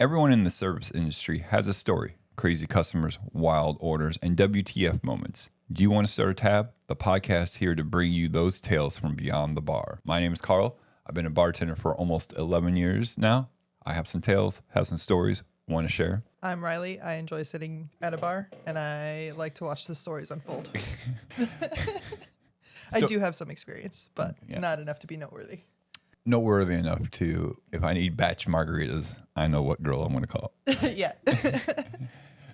Everyone in the service industry has a story. Crazy customers, wild orders, and WTF moments. Do you want to start a tab? The podcast here to bring you those tales from beyond the bar. My name is Carl. I've been a bartender for almost 11 years now. I have some tales, have some stories, want to share. I'm Riley. I enjoy sitting at a bar, and I like to watch the stories unfold. I do have some experience, but not enough to be noteworthy. Noteworthy enough to, if I need batch margaritas, I know what girl I'm going to call. Yeah.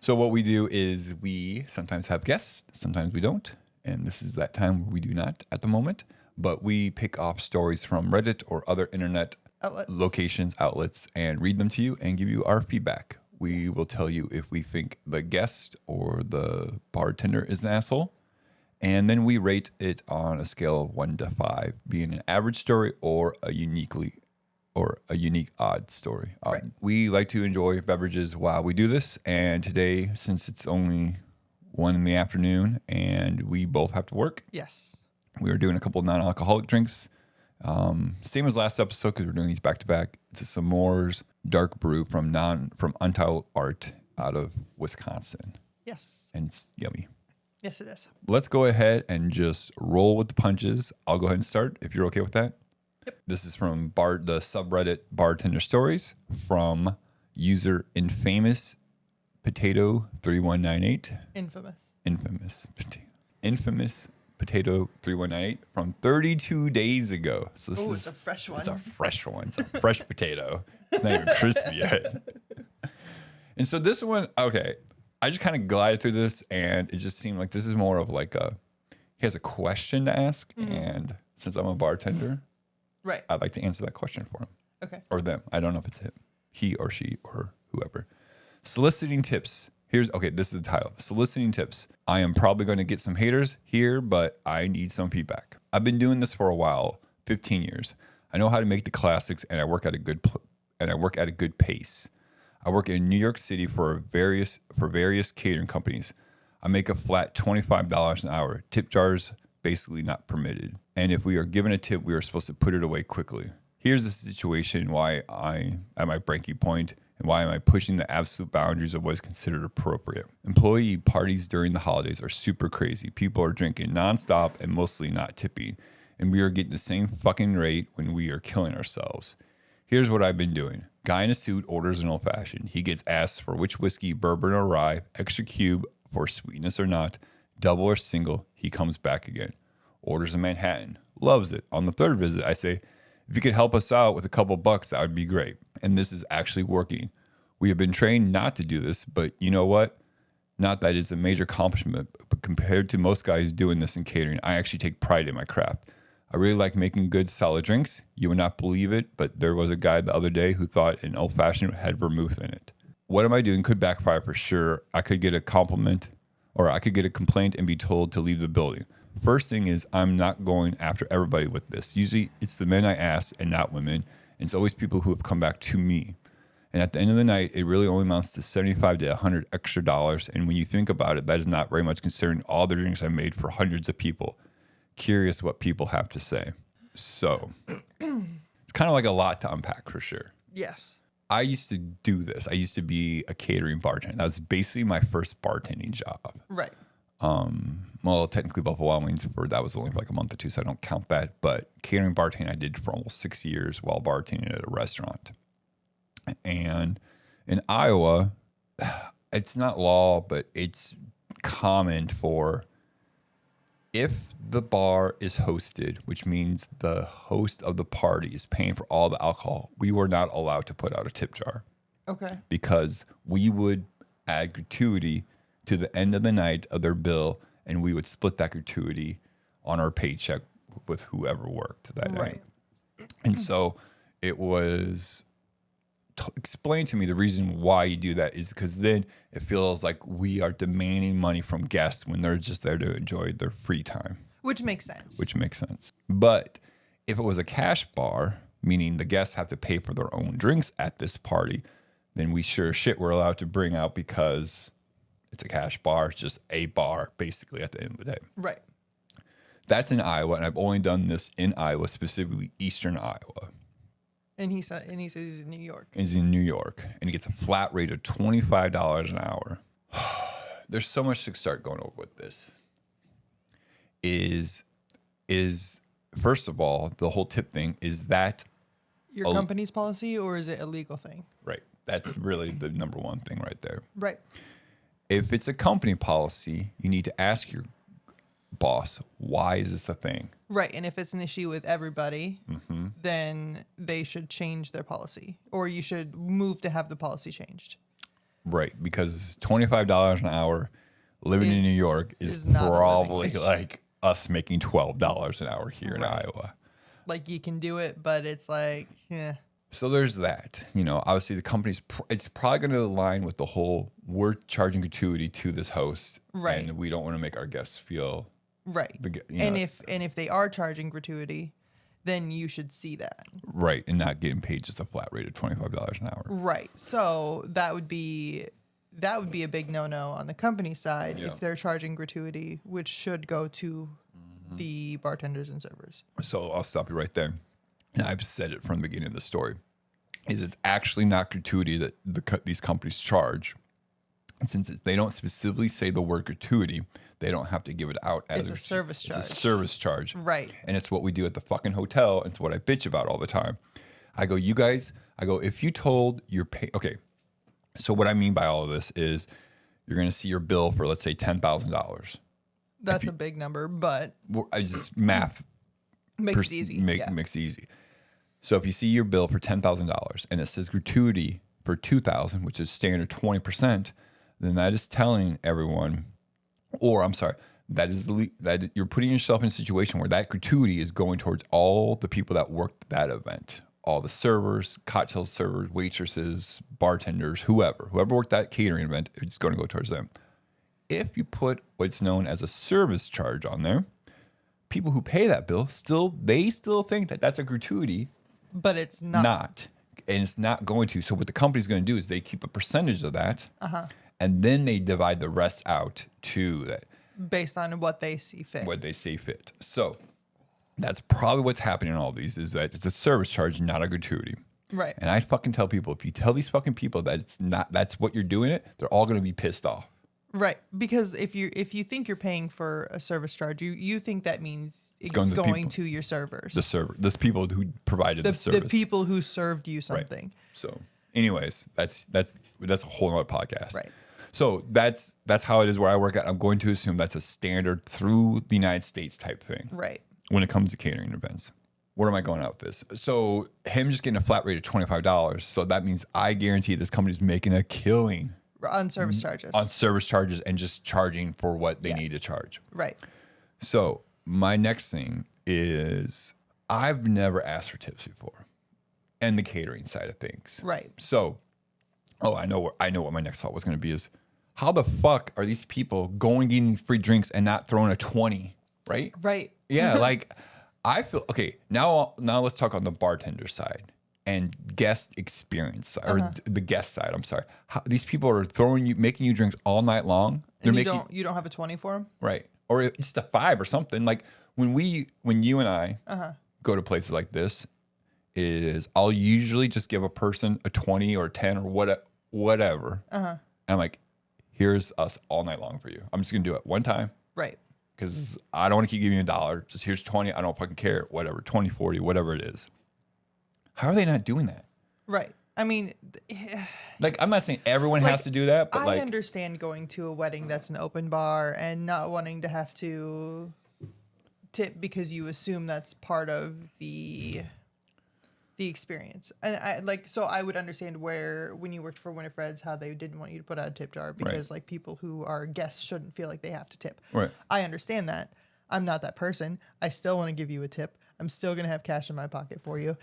So what we do is we sometimes have guests, sometimes we don't. And this is that time where we do not at the moment. But we pick off stories from Reddit or other internet outlets, and read them to you and give you our feedback. We will tell you if we think the guest or the bartender is an asshole. And then we rate it on a scale of 1 to 5, being an average story or a unique odd story. Right. We like to enjoy beverages while we do this. And today, since it's only 1 in the afternoon and we both have to work, Yes. we are doing a couple of non-alcoholic drinks. Same as last episode because we're doing these back to back. It's a S'mores dark brew from Untitled Art out of Wisconsin, Yes. and it's yummy. Yes, it is. Let's go ahead and just roll with the punches. I'll go ahead and start if you're okay with that. Yep. This is from the subreddit Bartender Stories from user Infamous Potato 3198. Infamous Potato 3198 from 32 days ago. So this is a fresh one. It's a fresh one. It's a fresh potato. It's not even crispy yet. And so this one, okay, I just kind of glided through this, and it just seemed like this is more of like he has a question to ask, and since I'm a bartender, Right. I'd like to answer that question for him. Okay. Or them. I don't know if it's him, he or she or whoever. Soliciting tips. This is the title. Soliciting tips. I am probably going to get some haters here, but I need some feedback. I've been doing this for a while, 15 years. I know how to make the classics, and I work at a good pace. I work in New York City for various catering companies. I make a flat $25 an hour. Tip jars basically not permitted. And if we are given a tip, we are supposed to put it away quickly. Here's the situation why I at my breaking point and why am I pushing the absolute boundaries of what is considered appropriate. Employee parties during the holidays are super crazy. People are drinking nonstop and mostly not tipping. And we are getting the same fucking rate when we are killing ourselves. Here's what I've been doing. Guy in a suit orders an old fashioned. He gets asked for which whiskey, bourbon or rye, extra cube for sweetness or not, double or single. He comes back again. Orders a Manhattan. Loves it. On the third visit, I say, if you could help us out with a couple bucks, that would be great. And this is actually working. We have been trained not to do this, but you know what? Not that it's a major accomplishment, but compared to most guys doing this in catering, I actually take pride in my craft. I really like making good, solid drinks. You would not believe it, but there was a guy the other day who thought an old-fashioned had vermouth in it. What am I doing could backfire for sure. I could get a compliment, or I could get a complaint and be told to leave the building. First thing is, I'm not going after everybody with this. Usually, it's the men I ask and not women, and it's always people who have come back to me. And at the end of the night, it really only amounts to $75 to $100 extra dollars. And when you think about it, that is not very much considering all the drinks I made for hundreds of people. Curious what people have to say. So it's kind of like a lot to unpack for sure. Yes. I used to do this. I used to be a catering bartender. That was basically my first bartending job. Right. Well, technically Buffalo Wild Wings, that was only for like a month or two, so I don't count that. But catering bartending I did for almost 6 years while bartending at a restaurant. And in Iowa, it's not law, but it's common for if the bar is hosted, which means the host of the party is paying for all the alcohol, we were not allowed to put out a tip jar. Okay. Because we would add gratuity to the end of the night of their bill, and we would split that gratuity on our paycheck with whoever worked that night. And so it was explained to me the reason why you do that is because then it feels like we are demanding money from guests when they're just there to enjoy their free time. Which makes sense. But if it was a cash bar, meaning the guests have to pay for their own drinks at this party, then we sure shit we're allowed to bring out because it's a cash bar. It's just a bar, basically, at the end of the day. Right. That's in Iowa, and I've only done this in Iowa, specifically eastern Iowa. And he says he's in New York. He's in New York, and he gets a flat rate of $25 an hour. There's so much to start going over with this. Is first of all, the whole tip thing, is that Your company's policy, or is it a legal thing? right? That's really the number one thing right there. Right. If it's a company policy, you need to ask your boss, why is this a thing? Right. And if it's an issue with everybody, Mm-hmm. then they should change their policy, or you should move to have the policy changed. Right, because $25 an hour living in New York is not a living probably wage. like us making $12 an hour here in Right. Iowa. Like, you can do it, but it's like, yeah. So there's that. You know, obviously the company's it's probably going to align with the whole we're charging gratuity to this host, Right. and we don't want to make our guests feel Right. you And know, if they are charging gratuity, then you should see that. right and not getting paid just a flat rate of $25 an hour. Right. So that would be a big no-no on the company side Yeah. if they're charging gratuity, which should go to the bartenders and servers. So I'll stop you right there. And I've said it from the beginning of the story. Is it's actually not gratuity that these companies charge. And since they don't specifically say the word gratuity, they don't have to give it out as It's a service charge. It's a service charge. Right. And it's what we do at the fucking hotel. And it's what I bitch about all the time. I go, you guys, if you told your okay, so what I mean by all of this is you're going to see your bill for, let's say, $10,000. That's a big number, but I just math makes it easy. Yeah. makes it easy. So if you see your bill for $10,000 and it says gratuity for $2,000, which is standard 20%, then that is telling everyone, or I'm sorry, that you're putting yourself in a situation where that gratuity is going towards all the people that worked that event, all the servers, cocktail servers, waitresses, bartenders, whoever worked that catering event, it's going to go towards them. If you put what's known as a service charge on there, people who pay that bill still think that that's a gratuity. But it's not. And it's not going to. So what the company's going to do is they keep a percentage of that, and then they divide the rest out to that Based on what they see fit. what they see fit. So that's probably what's happening in all these, is that it's a service charge, not a gratuity. Right. And I fucking tell people, if you tell these fucking people that it's not, that's what you're doing it, they're all going to be pissed off. Right. Because if you think you're paying for a service charge, you think that means it's going to the going people. to your servers. Those people who provided the service. The people who served you something. So, anyways, that's a whole other podcast. Right. So that's how it is where I work at. I'm going to assume that's a standard through the United States type thing Right. when it comes to catering events. Where am I going out with this? So him just getting a flat rate of $25. So that means I guarantee this company's making a killing On service charges. on service charges and just charging for what they Yeah. need to charge. Right. So my next thing is I've never asked for tips before, and the catering side of things. Right. So, I know what my next thought was going to be is, how the fuck are these people going getting free drinks and not throwing a 20, right? Right. Yeah, like I feel okay. Now let's talk on the bartender side and guest experience side, or the guest side. I'm sorry. How, these people are making you drinks all night long. And you don't have a 20 for them? Right. Or just a 5 or something. Like when you and I go to places like this, is I'll usually just give a person a 20 or 10 or whatever. And I'm like, here's us all night long for you. I'm just going to do it one time Right. because I don't want to keep giving you $1. Just here's 20. I don't fucking care. Whatever. 20, 40, whatever it is. How are they not doing that? Right. I mean, Like, I'm not saying everyone has to do that, but I understand going to a wedding that's an open bar and not wanting to have to tip because you assume that's part of the experience. And I would understand when you worked for Winifred's, how they didn't want you to put out a tip jar because like people who are guests shouldn't feel like they have to tip. Right. I understand that. I'm not that person. I still want to give you a tip. I'm still going to have cash in my pocket for you.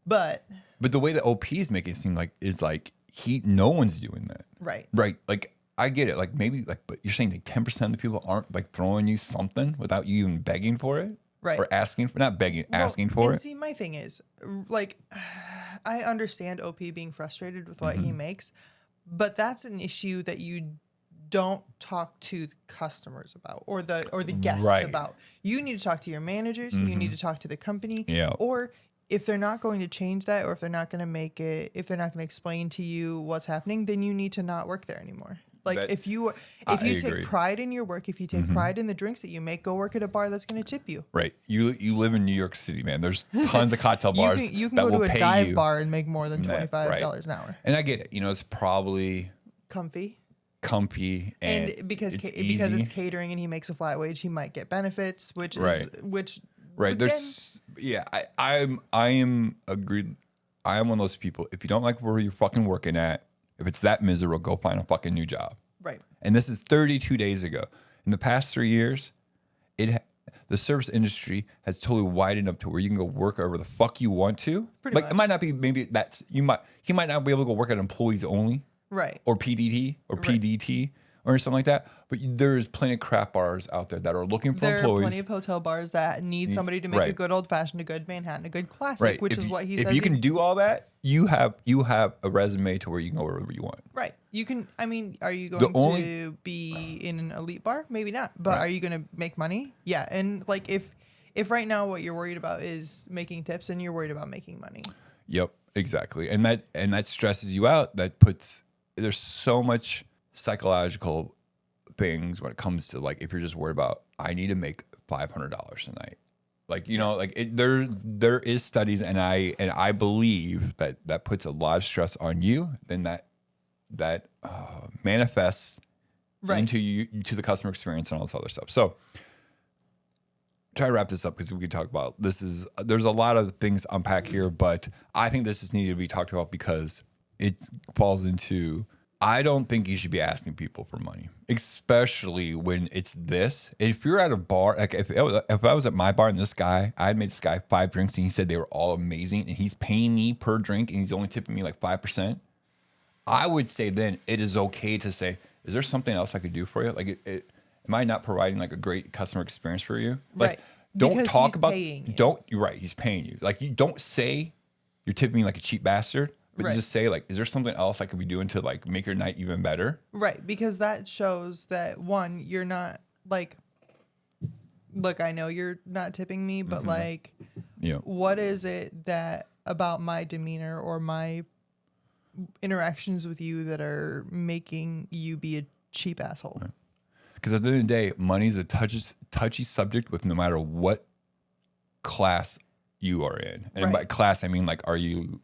But the way that OP is making it seem like is like no one's doing that. right. Right. Like, I get it. Like, maybe, like, but you're saying like 10% of the people aren't like throwing you something without you even begging for it? Right. Or asking for, not begging, asking Well, for and it? See, my thing is, like, I understand OP being frustrated with what he makes, but that's an issue that you don't talk to the customers about or the guests Right. about. You need to talk to your managers. You need to talk to the company. Yeah. Or if they're not going to change that, or if they're not going to make it, if they're not going to explain to you what's happening, then you need to not work there anymore. Like That- if you I take agree. pride in your work, if you take pride in the drinks that you make, go work at a bar that's going to tip you. Right. You live in New York City, man. There's tons of cocktail You bars can that go will to a pay dive you. bar and make more than Right. $25 an hour. And I get it. You know, it's probably Comfy. comfy and, And because it's because easy. it's catering and he makes a flat wage, he might get benefits, which is Right. which Right. again, There's I am agreed. I am one of those people. If you don't like where you're fucking working at, if it's that miserable, go find a fucking new job. right. And this is 32 days ago. In the past 3 years, the service industry has totally widened up to where you can go work wherever the fuck you want to. Pretty like much. it might not be he might not be able to go work at employees only Right. or PDT or PDT or something like that. But there's plenty of crap bars out there that are looking for There are employees. plenty of hotel bars that need somebody to make a right. good old fashioned, a good Manhattan, a good classic, Right. which If is you- what he if says. you can do all that, you have a resume to where you can go wherever you want. Right. You can. I mean, are you going only- to be in an elite bar? Maybe not. But are you going to make money? Yeah. And like if right now what you're worried about is making tips, and you're worried about making money. Yep, exactly. And that stresses you out. There's so much psychological things when it comes to like if you're just worried about I need to make $500 tonight. Like, you know, like there is studies and I believe that puts a lot of stress on you, then that manifests Right. into the customer experience and all this other stuff. So try to wrap this up because we could talk about there's a lot of things to unpack here, but I think this is needed to be talked about because it falls into I don't think you should be asking people for money, especially when it's this. If you're at a bar, like if I was at my bar and I had made this guy 5 drinks and he said they were all amazing and he's paying me per drink and he's only tipping me like 5%, I would say then it is okay to say, is there something else I could do for you? Like, am I not providing like a great customer experience for you? Like, Right. don't Because talk he's about. paying you. Don't. You're right. He's paying you. Like, you don't say you're tipping me like a cheap bastard, but Right. you just say like, is there something else I could be doing to like make your night even better? Right. Because that shows that one, you're not like. Look, I know you're not tipping me, but like, Yeah. what is it that about my demeanor or my interactions with you that are making you be a cheap asshole? Because at the end of the day, money's a touchy subject with no matter what class you are in. And by Right. class, I mean like, are you,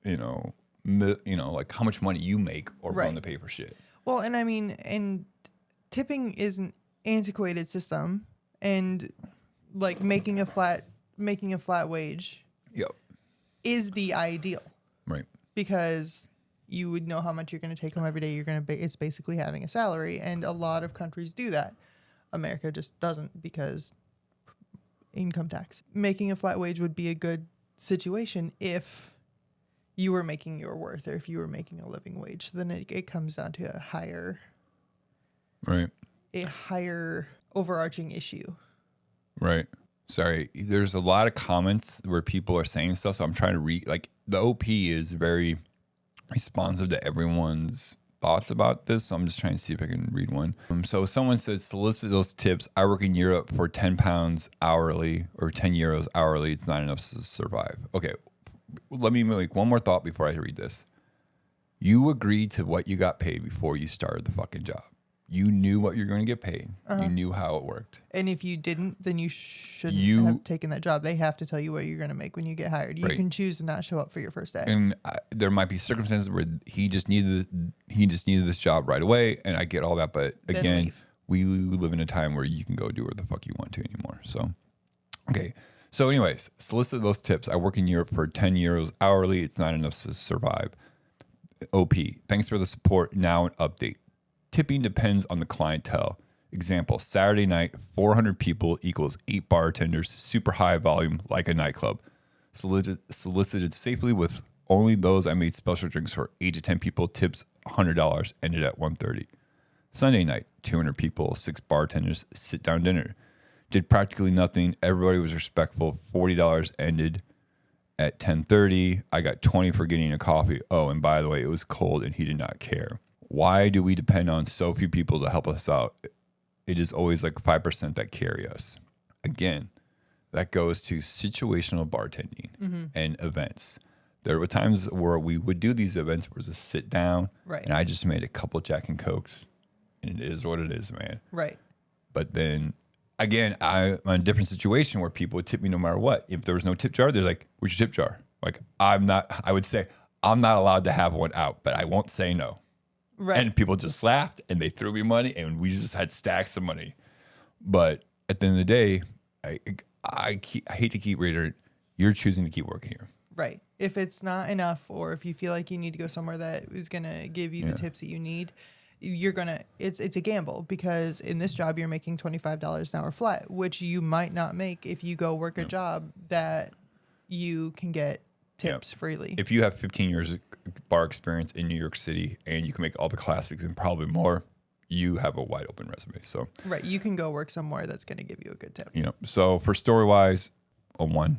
like how much money you make or willing to Right. pay for shit. Well, and I mean, and tipping is an antiquated system, and like making a flat wage Yep. is the ideal Right. because you would know how much you're going to take home every day. It's basically having a salary, and a lot of countries do that. America just doesn't because income tax. Making a flat wage would be a good situation if you were making your worth, or if you were making a living wage. Then it comes down to a higher overarching issue. Right. Sorry. There's a lot of comments where people are saying stuff. So I'm trying to read. Like the OP is very responsive to everyone's thoughts about this. So I'm just trying to see if I can read one. So someone says, solicit those tips. I work in Europe for £10 hourly or €10 hourly. It's not enough to survive. Okay. Let me make one more thought before I read this. You agreed to what you got paid before you started the fucking job. You knew what you're going to get paid. You knew how it worked. And if you didn't, then you shouldn't have taken that job. They have to tell you what you're going to make when you get hired. You Right. can choose to not show up for your first day. And there might be circumstances where he just needed this job right away, and I get all that. But Then again, leave. we live in a time where you can go do whatever the fuck you want to anymore. So, okay. So, anyways, solicit those tips. I work in Europe for €10 hourly. It's not enough to survive. OP. Thanks for the support. Now an update. Tipping depends on the clientele. Example, Saturday night, 400 people equals 8 bartenders, super high volume like a nightclub. Solicited safely with only those I made special drinks for 8 to 10 people, tips $100, ended at $130. Sunday night, 200 people, 6 bartenders, sit down dinner. Did practically nothing. Everybody was respectful. $40 ended at 10:30. I got 20 for getting a coffee. Oh, and by the way, it was cold and he did not care. Why do we depend on so few people to help us out? It is always like 5% that carry us. Again, that goes to situational bartending Mm-hmm. and events. There were times where we would do these events where it's a sit down, Right. and I just made a couple Jack and Cokes, and it is what it is, man. Right. But then again, I'm in a different situation where people would tip me no matter what. If there was no tip jar, they're like, "Where's your tip jar?" Like I would say, I'm not allowed to have one out, but I won't say no. Right. And people just laughed and they threw me money, and we just had stacks of money. But at the end of the day, I hate to keep reiterating, you're choosing to keep working here. Right. If it's not enough, or if you feel like you need to go somewhere that is going to give you the tips that you need, you're going to, it's a gamble, because in this job, you're making $25 an hour flat, which you might not make if you go work a job that you can get tips freely. If you have 15 years of bar experience in New York City and you can make all the classics and probably more, you have a wide open resume. So, right. You can go work somewhere that's going to give you a good tip. So for story wise, a 1.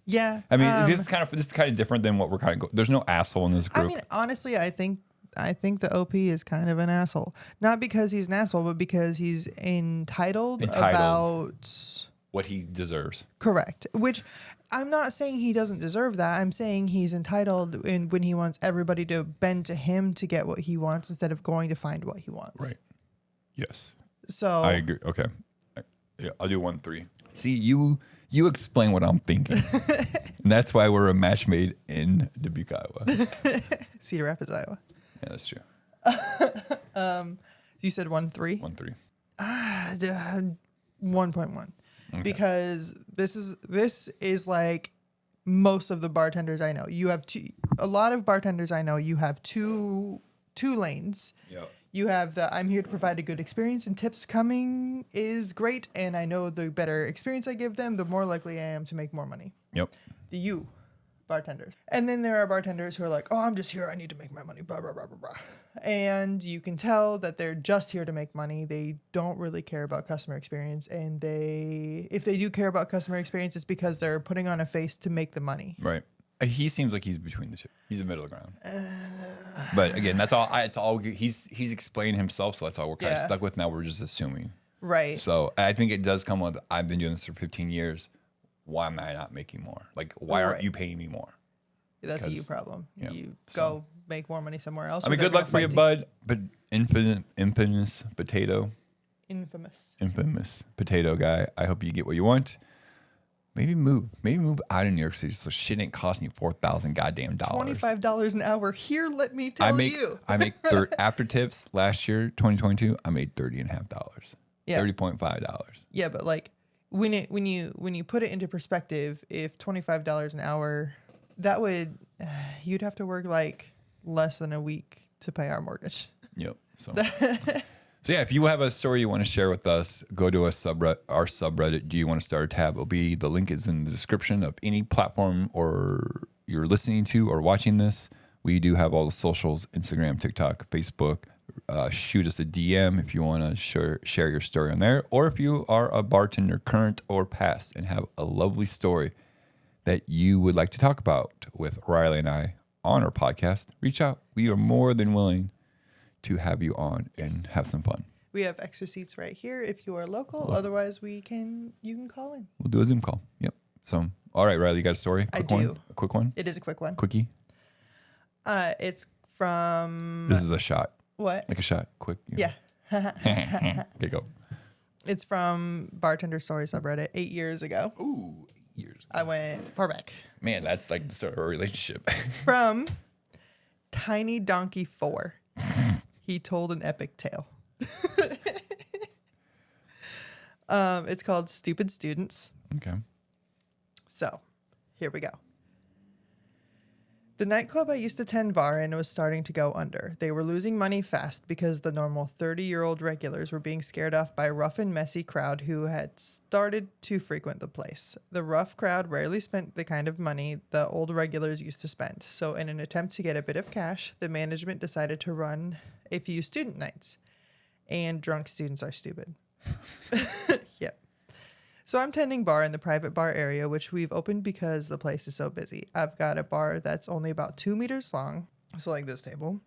Yeah. I mean, this is kind of different than what we're kind of there's no asshole in this group. I mean, honestly, I think the OP is kind of an asshole. Not because he's an asshole, but because he's entitled. About what he deserves. Correct. Which I'm not saying he doesn't deserve that. I'm saying he's entitled when he wants everybody to bend to him to get what he wants instead of going to find what he wants. Right. Yes. So I agree. Okay. Yeah, I'll do 1-3. See, you explain what I'm thinking. And that's why we're a match made in Dubuque, Iowa. Cedar Rapids, Iowa. Yeah, that's true. You said 1-3? 1-3. 1.1. Because this is like most of the bartenders I know. You have a lot of bartenders I know. You have two lanes. Yep. You have the I'm here to provide a good experience, and tips coming is great, and I know the better experience I give them, the more likely I am to make more money. Yep. The bartenders. And then there are bartenders who are like, oh, I'm just here, I need to make my money, blah, blah, blah, blah, blah. And you can tell that they're just here to make money. They don't really care about customer experience. And if they do care about customer experience, it's because they're putting on a face to make the money. Right. He seems like he's between the two. He's the middle of the ground. But again, that's all. It's all. He's explained himself, so that's all we're kind of stuck with. Now we're just assuming. Right. So I think it does come with. I've been doing this for 15 years. Why am I not making more? Like, why aren't you paying me more? That's a you problem. Yeah, you go make more money somewhere else. I mean, good luck for you, bud. But infamous potato. Infamous potato guy. I hope you get what you want. Maybe move out of New York City so shit ain't costing you $4,000 goddamn dollars. $25 an hour here. Let me tell you. I make after tips last year, 2022. I made $30.50. Yeah. $30.5. Yeah, but like when you put it into perspective, if $25 an hour, that would you'd have to work like less than a week to pay our mortgage. Yep. So. So yeah, if you have a story you want to share with us, go to our subreddit. Do you want to start a tab? The link is in the description of any platform or you're listening to or watching this. We do have all the socials: Instagram, TikTok, Facebook. Shoot us a DM if you want to share your story on there, or if you are a bartender, current or past, and have a lovely story that you would like to talk about with Riley and I on our podcast. Reach out. We are more than willing to have you on and have some fun. We have extra seats right here if you are local. Otherwise, you can call in. We'll do a Zoom call. Yep. So, all right, Riley, you got a story? I do. A quick one? It is a quick one. Quickie? It's from... This is a shot. What? Like a shot. Quick. Yeah. Okay, go. It's from Bartender Story subreddit 8 years ago. Ooh, 8 years. I went far back. Man, that's like the start of a relationship. From Tiny Donkey 4. He told an epic tale. It's called Stupid Students. Okay. So, here we go. The nightclub I used to tend bar in was starting to go under. They were losing money fast because the normal 30-year-old regulars were being scared off by a rough and messy crowd who had started to frequent the place. The rough crowd rarely spent the kind of money the old regulars used to spend. So in an attempt to get a bit of cash, the management decided to run a few student nights. And drunk students are stupid. Yep. So I'm tending bar in the private bar area, which we've opened because the place is so busy. I've got a bar that's only about 2 meters long, so like this table,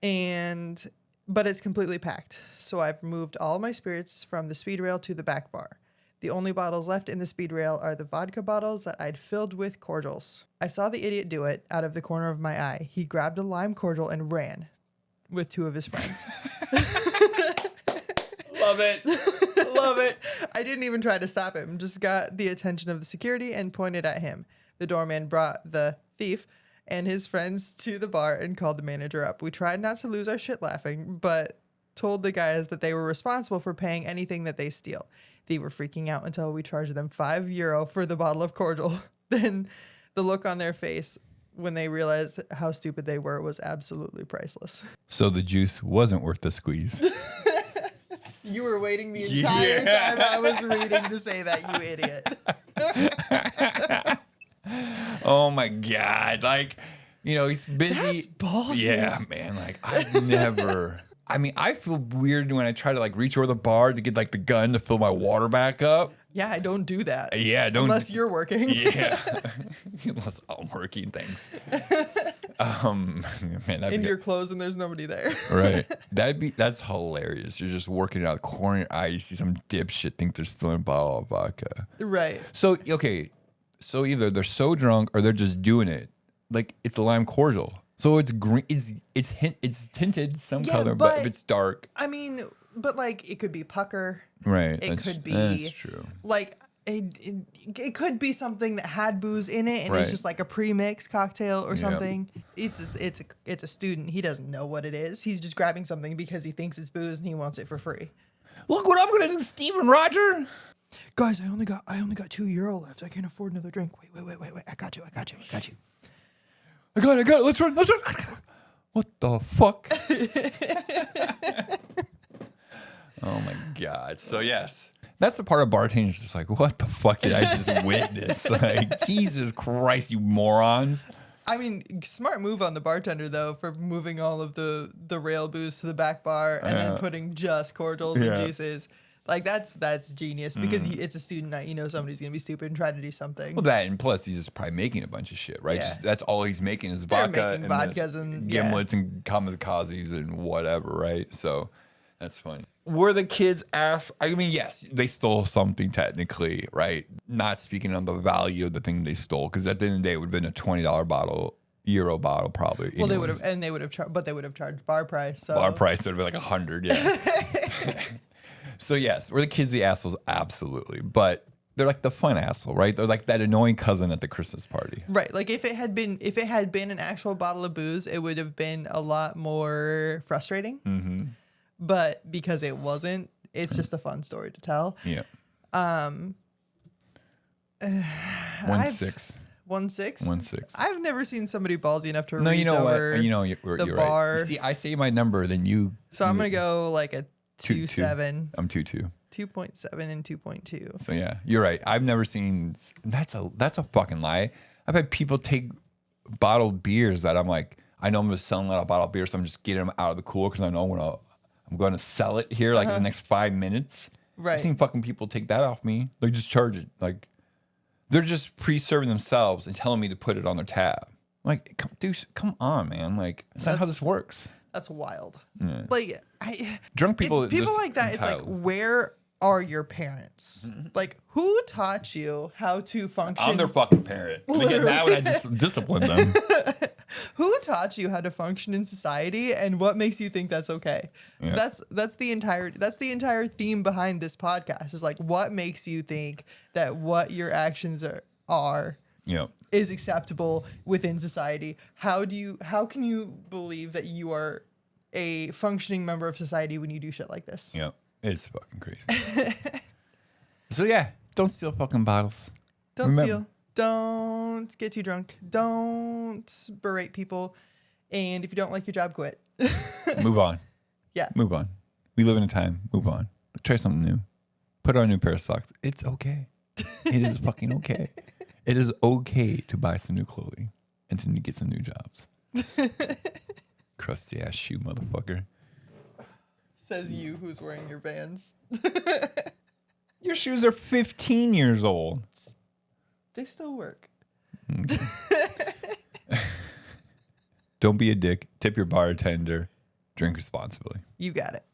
but it's completely packed. So I've moved all my spirits from the speed rail to the back bar. The only bottles left in the speed rail are the vodka bottles that I'd filled with cordials. I saw the idiot do it out of the corner of my eye. He grabbed a lime cordial and ran with 2 of his friends. Love it. Love it. I didn't even try to stop him, just got the attention of the security and pointed at him. The doorman brought the thief and his friends to the bar and called the manager up. We tried not to lose our shit laughing, but told the guys that they were responsible for paying anything that they steal. They were freaking out until we charged them €5 for the bottle of cordial. Then the look on their face when they realized how stupid they were was absolutely priceless. So the juice wasn't worth the squeeze. You were waiting the entire time I was reading to say that, you idiot. Oh my God. Like, he's busy. That's ballsy. Yeah, man. Like, I feel weird when I try to like reach over the bar to get like the gun to fill my water back up. Yeah, I don't do that. Yeah, don't. Unless you're working. Yeah. Unless I'm working, thanks. Man, In your clothes and there's nobody there. right. That's hilarious. You're just working out of the corner of your eye. You see some dipshit think they're stealing a bottle of vodka. Right. So, okay. So either they're so drunk or they're just doing it. Like, it's a lime cordial. So it's green. It's tinted some color, but if it's dark. I mean, but like it could be pucker. Right. It could be. That's true. Like it could be something that had booze in it, and Right. it's just like a pre-mix cocktail or something. It's a student. He doesn't know what it is. He's just grabbing something because he thinks it's booze and he wants it for free. Look what I'm gonna do, Steven Roger. Guys, I only got €2 left. I can't afford another drink. Wait. I got you. I got it. Let's run. What the fuck? Oh my God. So yes, that's the part of bartending. Just like, what the fuck did I just witness? Like, Jesus Christ, you morons. I mean, smart move on the bartender though for moving all of the rail booze to the back bar and then putting just cordials and juices. Like that's genius because it's a student night. Somebody's gonna be stupid and try to do something. Well, that and plus he's just probably making a bunch of shit, right? Yeah. Just, that's all he's making is They're vodka making vodkas and gimlets and kamikazes and whatever, right? So that's funny. Were the kids asked? I mean, yes, they stole something technically, right? Not speaking on the value of the thing they stole, because at the end of the day, it would have been a $20 bottle, euro bottle, probably. Well, they would have, and they would have, but they would have charged bar price. So Bar price would have been like 100, yeah. So yes, were the kids the assholes? Absolutely, but they're like the fun asshole, right? They're like that annoying cousin at the Christmas party. Right. Like if it had been an actual bottle of booze, it would have been a lot more frustrating. Mm-hmm. But because it wasn't, it's just a fun story to tell. Yeah. 1-6. 1-6. I've never seen somebody ballsy enough to reach what? over You're the bar. bar. Right. See, I say my number, then you. So I'm gonna go like a 2.7. 2.7. I'm 2.2. 2.7 and 2.2. So yeah, you're right. I've never seen. That's a fucking lie. I've had people take bottled beers that I'm like, I know I'm just selling a lot of bottled beers, so I'm just getting them out of the cooler because I know I'm going to sell it here like in the next 5 minutes. Right. I've seen fucking people take that off me. Like, just charge it. Like, they're just pre-serving themselves and telling me to put it on their tab. I'm like, come on, man. Like, that's not how this works. That's wild. Yeah. Like Drunk people. people just like that. entitled. It's like, where are your parents? Like, who taught you how to function? I'm their fucking parent. Again, now would I just discipline them? Who taught you how to function in society, and what makes you think that's okay? Yeah. That's the entire theme behind this podcast. Is like, what makes you think that what your actions are Yeah. is acceptable within society? How can you believe that you are a functioning member of society when you do shit like this? Yeah. It's fucking crazy. So yeah, don't steal fucking bottles. Don't Remember. steal. Don't get too drunk. Don't berate people. And if you don't like your job, quit. Move on. Yeah. Move on. We live in a time. Move on. Try something new. Put on a new pair of socks. It's okay. It is fucking okay. It is okay to buy some new clothing and to get some new jobs. Crusty ass shoe, motherfucker. Says you who's wearing your Vans. Your shoes are 15 years old. They still work. Don't be a dick. Tip your bartender. Drink responsibly. You got it.